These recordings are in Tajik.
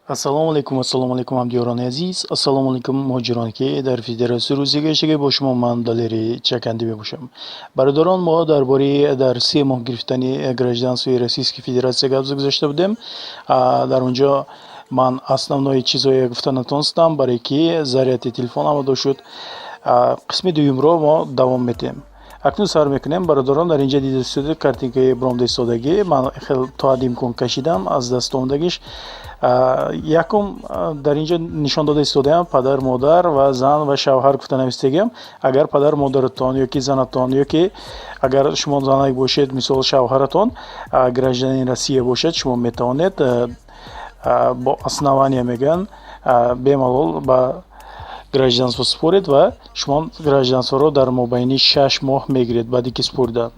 ассалому алейкум ҳамдиёрони азиз, ассалому алейкум муҳоҷироне ки дар федератсияи Русия гаштага бо шумо ман Далери Чаканди мебошам. Бародарон, мо дар 3 моҳ гирифтани гражданствои Российской Федерация гап гузашта будем. Дар онҷо ман основнои чизҳое гуфта натонистам, барои ки заряди телефон омода шуд. Қисми дуюмро мо давом метем. Акнун сар мекунем. Бародарон, дар инҷа дида истодед картинкаи бромда истодагӣ. Ман хел то ҳад имкон кашидам аз даст омадагиш. Якум дар инҷа нишон дода истодаам падар, модар ва зан ва шавҳар гуфта навистагиам. Агар падар модаратон ёки занатон ёки агар шумо занак бошед, мисол шавҳаратон гражданин Россия бошад, шумо метавонед бо основания меган бемалол ба гражданство според ва шумо гражданстворо дар мобайни 6 моҳ мегиред баъди ки споридан.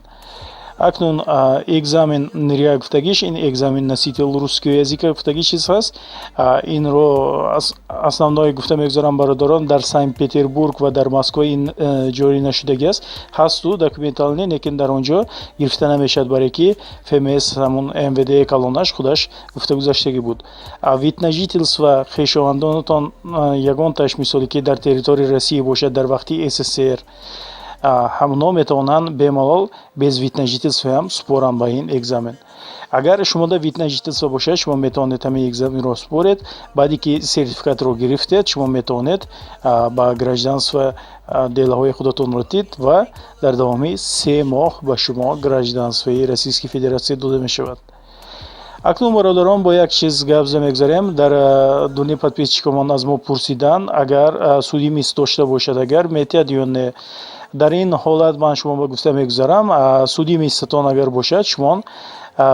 Акнун экзамен нирия гуфтагиш, ин экзамен носител русского языка гуфтагиш чиз ҳаст. Инро основное гуфта мегузарам бародарон, дар Санкт-Петербург ва дар Москва ин ҷорӣ нашудагӣ аст. Ҳасту документалне, лекин дар онҷо гирифта намешавад, барои ки ФМС ҳамун МВД калонаш худаш гуфта гузаштагӣ буд. Вид на жительство хешовандонатон ягонташ мисоле ки дар территорияи России бошад дар вақти СССР, ҳамно метавонанд бемалол без вид на жительство ҳам споранд ба ин экзамен. Агар шумода вид на жительство бошад, шумо метавонед ҳамин экзаменро според. Баъде ки сертификатро гирифтед, шумо метавонед ба гражданство делаҳои худатонро дид ва дар давоми 3 моҳ ба шумо гражданствои Российской Федерация дода мешавад. Акнун бародарон, бо як чиз гап мегузарем. Дар дуни подписчикомон аз мо пурсидан, агар суди мис дошта бошад, агар метиҳад ё не. Дар ин ҳолат ман шумо гуфта мегузарам, суди мисатон агар бошад, шумо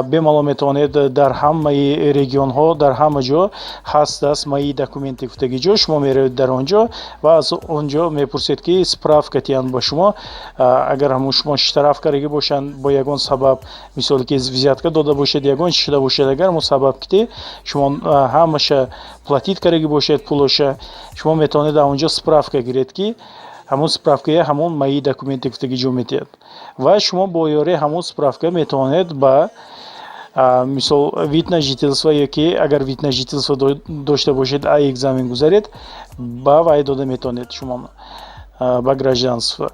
бемалол метавонед дар ҳамаи регионҳо, дар ҳама ҷо ҳастаст мои документи гуфтаги ҷо, шумо меравед дар онҷо ва аз онҷо мепурсед ки справка тиянд ба шумо. Агар ҳамун шумо штраф кардаги бошанд бо ягон сабаб, мисоле ки взятка дода бошед, ягон чи шуда бошад, агар мо сабаб кити шумо ҳамаша платит кардаги бошед пулоша, шумо метавонед дар онҷо справка гиред ки ҳамун справкаи ҳамун мои документи гуфтаги ҷо метиҳад ва шумо бо ёрии ҳамун справка метавонед ба мисол вид на жительство ёки агар вид на жительство дошта бошед экзамен гузаред, ба вай дода метавонед шумо ба гражданство.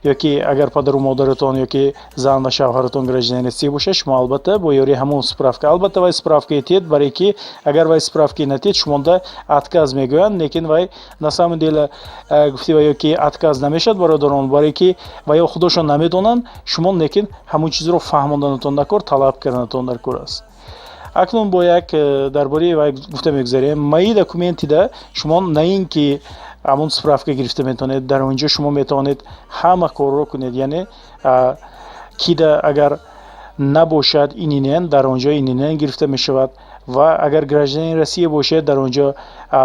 Ёки агар падару модаратон ёки зан ва шавҳаратон гражданин Россия бошад, шумо албатта бо ёрии ҳамун справка, албатта вай справка тиед, барои ки агар вай справка натиед, шумода отказ мегӯянд, лекин вай на самом деле гуфти ва ёки отказ намешад бародарон, барои ки ваё худошон намедонанд, шумо лекин ҳамун чизро фаҳмонданатон дар кор, талаб карданатон дар кор аст. Акнун бо як дар бораи вай гуфта мегузарем. Мои документида шумо на ин ки ҳамун справка гирифта метавонед, дар онҷо шумо метавонед ҳама корро кунед, яъне кида агар набошад ининен, дар онҷо ининен гирифта мешавад ва агар гражданин Россия бошед, дар онҷо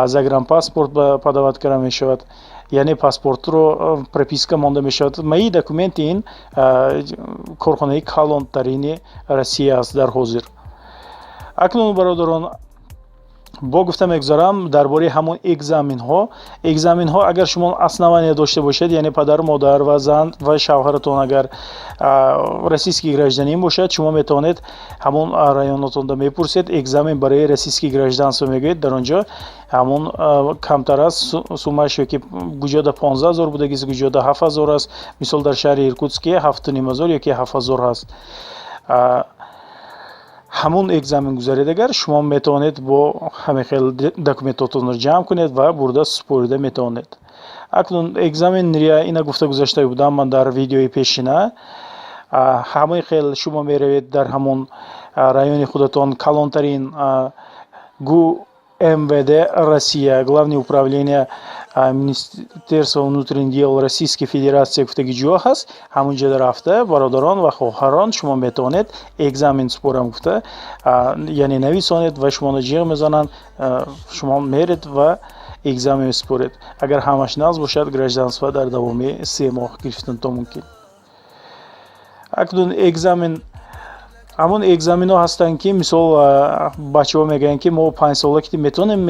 загранпаспорт падават карда мешавад, яъне паспортро прописка монда мешавад. Мои документи ин корхонаи калонтарини Россия аст дар ҳозир. Акнун бародарон, бо гуфта мегузарам дар бораи ҳамон экзаменҳо агар шумо основания дошта бошед, яъне падар, модар ва зан ва шавҳаратон агар российский гражданин бошад, шумо метавонед ҳамон районатонда мепурсед, экзамен барои российский гражданство мегӯед. Дар онҷо ҳамон камтар аст суммаш, ёки гуҷода 15 000 будагист, гуҷода 7 000 аст. Мисол дар шаҳри Иркутск 7 500 ёки 7 000 ҳаст. ҳамун экзамен гузаред, агар шумо метавонед бо ҳамин хел документотонро ҷамъ кунед ва бурда спорида метавонед. Акнун экзамен нирия ина гуфта гузашта будам ман дар видеои пешина. ҳамин хел шумо меравед дар ҳамун райони худатон калонтарин гу МВД Россия, Главное управление Министерства внутренних дел Российской Федерации гуфтаги ҷо ҳаст. ҳамунҷо рафта бародарон ва хоҳарон шумо метавонед экзамен спорам гуфта, яъне нависонед ва шуморо ҷиғ мезананд, шумо меред ва экзамен според. Агар ҳамаш нағз бошад, гражданство дар давоми 3 моҳ гирифтанатон мумкин. Акнун экзамен همون экзамен‌ها هستن که مثال بچه‌ها میگن که ما 5 ساله که میتونیم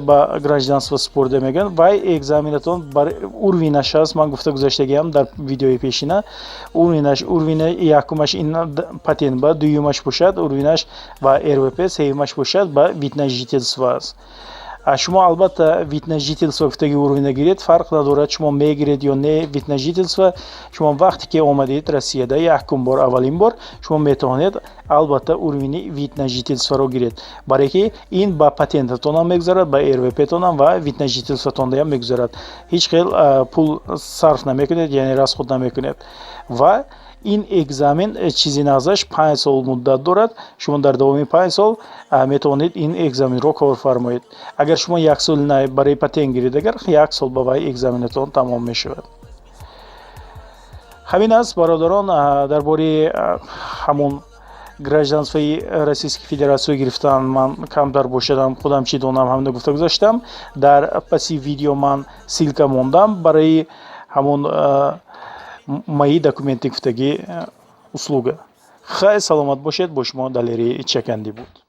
با گراجدانство سپرده میگن وای экзаменتون بر уровенش هست. من گفته گذاشتگی هم در ویدیوی پیشینه уровень یکمش این پاتنت با دویمش باشد уровенش و РВП سومش باشد با вид на жительство است. شما البته вид на жительство گفتگی уровень گیرید فرق ندارد شما میگیرید یا نه вид на жительство. شما وقتی که اومدید روسیه ده یکم بار اولین بار شما میتونید البته уровень вид на жительство رو گیرید برای که این با پاتنتتون هم میگذارد با РВП تون هم و вид на жительство تون هم میگذارد. هیچ خیل پول صرف نمیکنید یعنی расход نمیکنید و این экзамен چیزی نازش 5 سال مدت دارد. شما در دوام 5 سال میتونید این экзамен رو کار فرمایید. اگر شما یک سال نه برای پاتنت گیرید اگر یک سال با وای экзаменتون تمام میشود. همین است برادران درباره همون гражданствои Российской Федерации гирифтан ман камтар бошадам худам чӣ донам ҳамна гуфта гузоштам. дар паси видео ман силка мондам барои ҳамон мои документи гуфтагӣ услуга. хай саломат бошед. бо шумо далери чаканди буд.